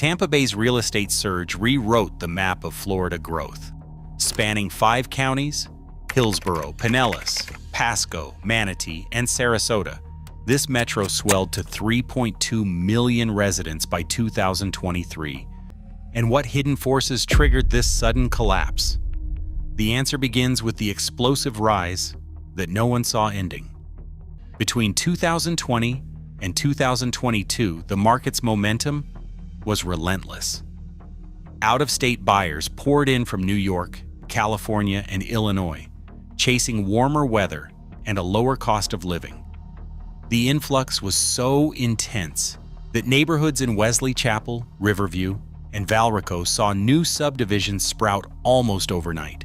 Tampa Bay's real estate surge rewrote the map of Florida growth. Spanning 5 counties, Hillsborough, Pinellas, Pasco, Manatee, and Sarasota, this metro swelled to 3.2 million residents by 2023. And what hidden forces triggered this sudden collapse? The answer begins with the explosive rise that no one saw ending. Between 2020 and 2022, the market's momentum was relentless. Out-of-state buyers poured in from New York, California, and Illinois, chasing warmer weather and a lower cost of living. The influx was so intense that neighborhoods in Wesley Chapel, Riverview, and Valrico saw new subdivisions sprout almost overnight,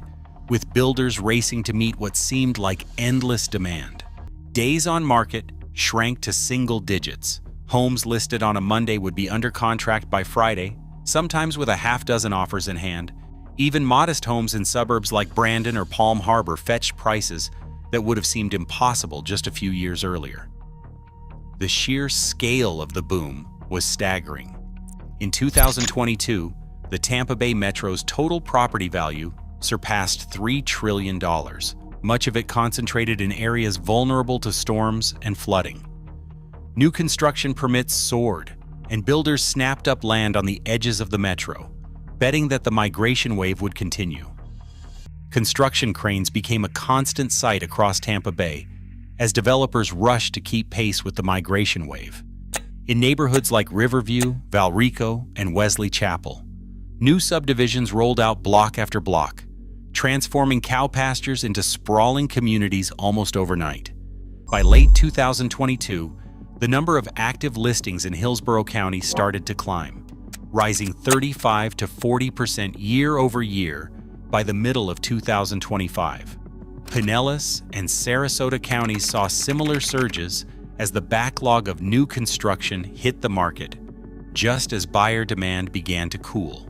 with builders racing to meet what seemed like endless demand. Days on market shrank to single digits. Homes listed on a Monday would be under contract by Friday, sometimes with a half-dozen offers in hand. Even modest homes in suburbs like Brandon or Palm Harbor fetched prices that would have seemed impossible just a few years earlier. The sheer scale of the boom was staggering. In 2022, the Tampa Bay Metro's total property value surpassed $3 trillion, much of it concentrated in areas vulnerable to storms and flooding. New construction permits soared, and builders snapped up land on the edges of the metro, betting that the migration wave would continue. Construction cranes became a constant sight across Tampa Bay as developers rushed to keep pace with the migration wave. In neighborhoods like Riverview, Valrico, and Wesley Chapel, new subdivisions rolled out block after block, transforming cow pastures into sprawling communities almost overnight. By late 2022, the number of active listings in Hillsborough County started to climb, rising 35 to 40% year over year by the middle of 2025. Pinellas and Sarasota counties saw similar surges as the backlog of new construction hit the market, just as buyer demand began to cool.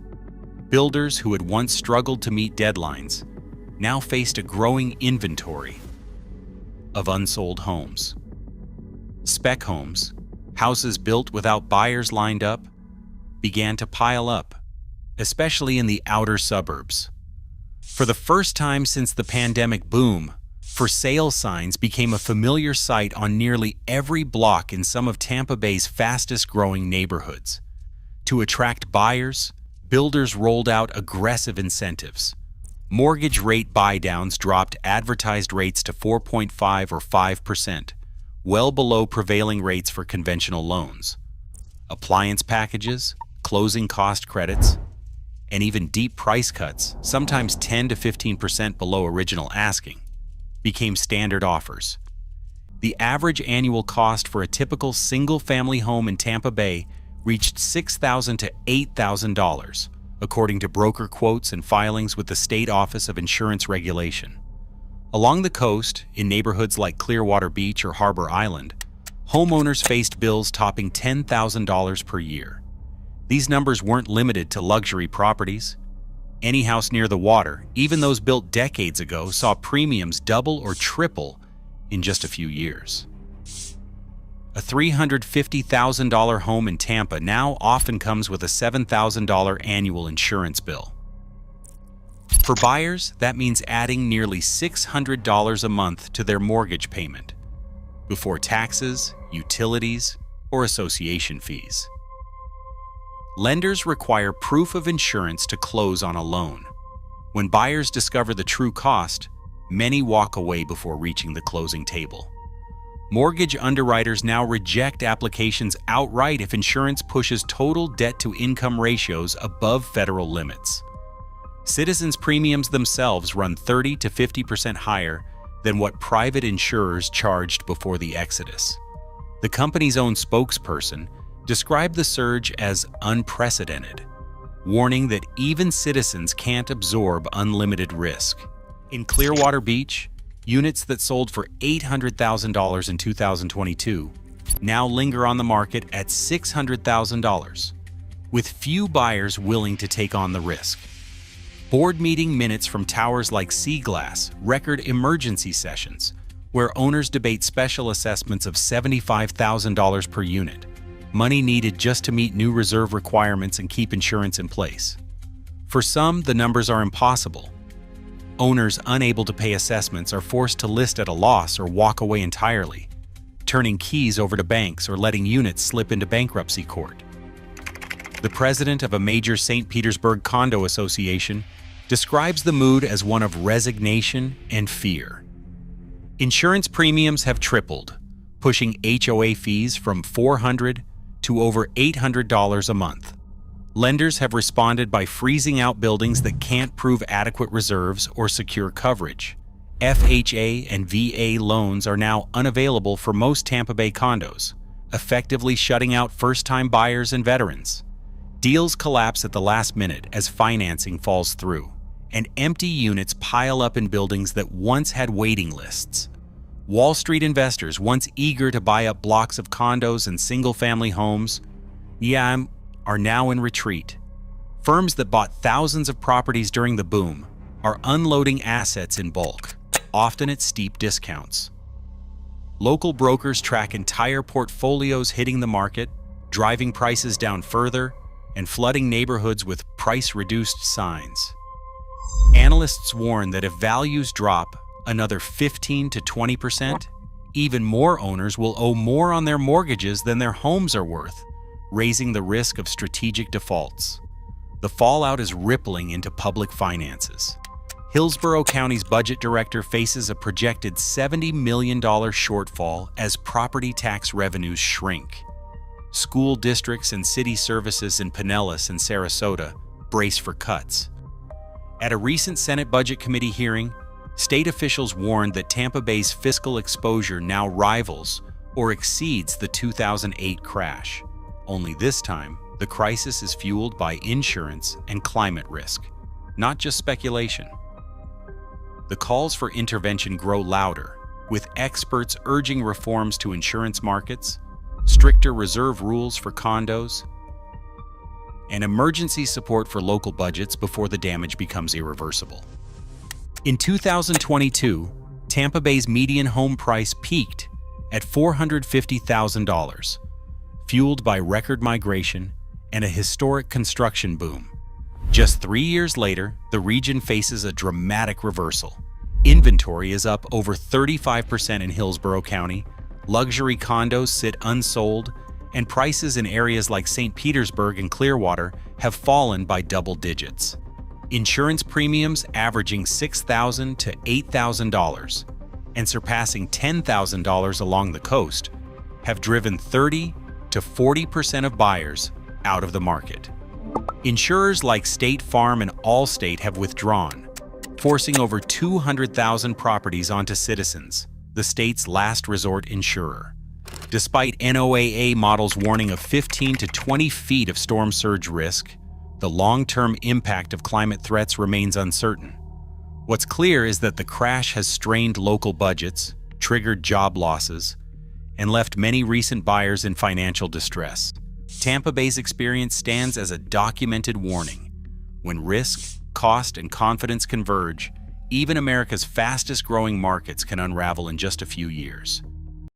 Builders who had once struggled to meet deadlines now faced a growing inventory of unsold homes. Spec homes, houses built without buyers lined up, began to pile up, especially in the outer suburbs. For the first time since the pandemic boom, for sale signs became a familiar sight on nearly every block in some of Tampa Bay's fastest-growing neighborhoods. To attract buyers, builders rolled out aggressive incentives. Mortgage rate buy-downs dropped advertised rates to 4.5 or 5%, well below prevailing rates for conventional loans. Appliance packages, closing cost credits, and even deep price cuts, sometimes 10 to 15% below original asking, became standard offers. The average annual cost for a typical single-family home in Tampa Bay reached $6,000 to $8,000, according to broker quotes and filings with the State Office of Insurance Regulation. Along the coast, in neighborhoods like Clearwater Beach or Harbor Island, homeowners faced bills topping $10,000 per year. These numbers weren't limited to luxury properties. Any house near the water, even those built decades ago, saw premiums double or triple in just a few years. A $350,000 home in Tampa now often comes with a $7,000 annual insurance bill. For buyers, that means adding nearly $600 a month to their mortgage payment, before taxes, utilities, or association fees. Lenders require proof of insurance to close on a loan. When buyers discover the true cost, many walk away before reaching the closing table. Mortgage underwriters now reject applications outright if insurance pushes total debt-to-income ratios above federal limits. Citizens' premiums themselves run 30 to 50% higher than what private insurers charged before the exodus. The company's own spokesperson described the surge as unprecedented, warning that even citizens can't absorb unlimited risk. In Clearwater Beach, units that sold for $800,000 in 2022 now linger on the market at $600,000, with few buyers willing to take on the risk. Board meeting minutes from towers like Sea Glass record emergency sessions, where owners debate special assessments of $75,000 per unit, money needed just to meet new reserve requirements and keep insurance in place. For some, the numbers are impossible. Owners unable to pay assessments are forced to list at a loss or walk away entirely, turning keys over to banks or letting units slip into bankruptcy court. The president of a major St. Petersburg condo association describes the mood as one of resignation and fear. Insurance premiums have tripled, pushing HOA fees from $400 to over $800 a month. Lenders have responded by freezing out buildings that can't prove adequate reserves or secure coverage. FHA and VA loans are now unavailable for most Tampa Bay condos, effectively shutting out first-time buyers and veterans. Deals collapse at the last minute as financing falls through, and empty units pile up in buildings that once had waiting lists. Wall Street investors, once eager to buy up blocks of condos and single-family homes, are now in retreat. Firms that bought thousands of properties during the boom are unloading assets in bulk, often at steep discounts. Local brokers track entire portfolios hitting the market, driving prices down further, and flooding neighborhoods with price-reduced signs. Analysts warn that if values drop another 15 to 20%, even more owners will owe more on their mortgages than their homes are worth, raising the risk of strategic defaults. The fallout is rippling into public finances. Hillsborough County's budget director faces a projected $70 million shortfall as property tax revenues shrink. School districts and city services in Pinellas and Sarasota brace for cuts. At a recent Senate Budget Committee hearing, state officials warned that Tampa Bay's fiscal exposure now rivals or exceeds the 2008 crash. Only this time, the crisis is fueled by insurance and climate risk, not just speculation. The calls for intervention grow louder, with experts urging reforms to insurance markets, stricter reserve rules for condos, and emergency support for local budgets before the damage becomes irreversible. In 2022, Tampa Bay's median home price peaked at $450,000, fueled by record migration and a historic construction boom. Just 3 years later, the region faces a dramatic reversal. Inventory is up over 35% in Hillsborough County, luxury condos sit unsold, and prices in areas like St. Petersburg and Clearwater have fallen by double digits. Insurance premiums averaging $6,000 to $8,000 and surpassing $10,000 along the coast have driven 30 to 40% of buyers out of the market. Insurers like State Farm and Allstate have withdrawn, forcing over 200,000 properties onto Citizens, the state's last resort insurer. Despite NOAA models warning of 15 to 20 feet of storm surge risk, the long-term impact of climate threats remains uncertain. What's clear is that the crash has strained local budgets, triggered job losses, and left many recent buyers in financial distress. Tampa Bay's experience stands as a documented warning. When risk, cost, and confidence converge, even America's fastest-growing markets can unravel in just a few years.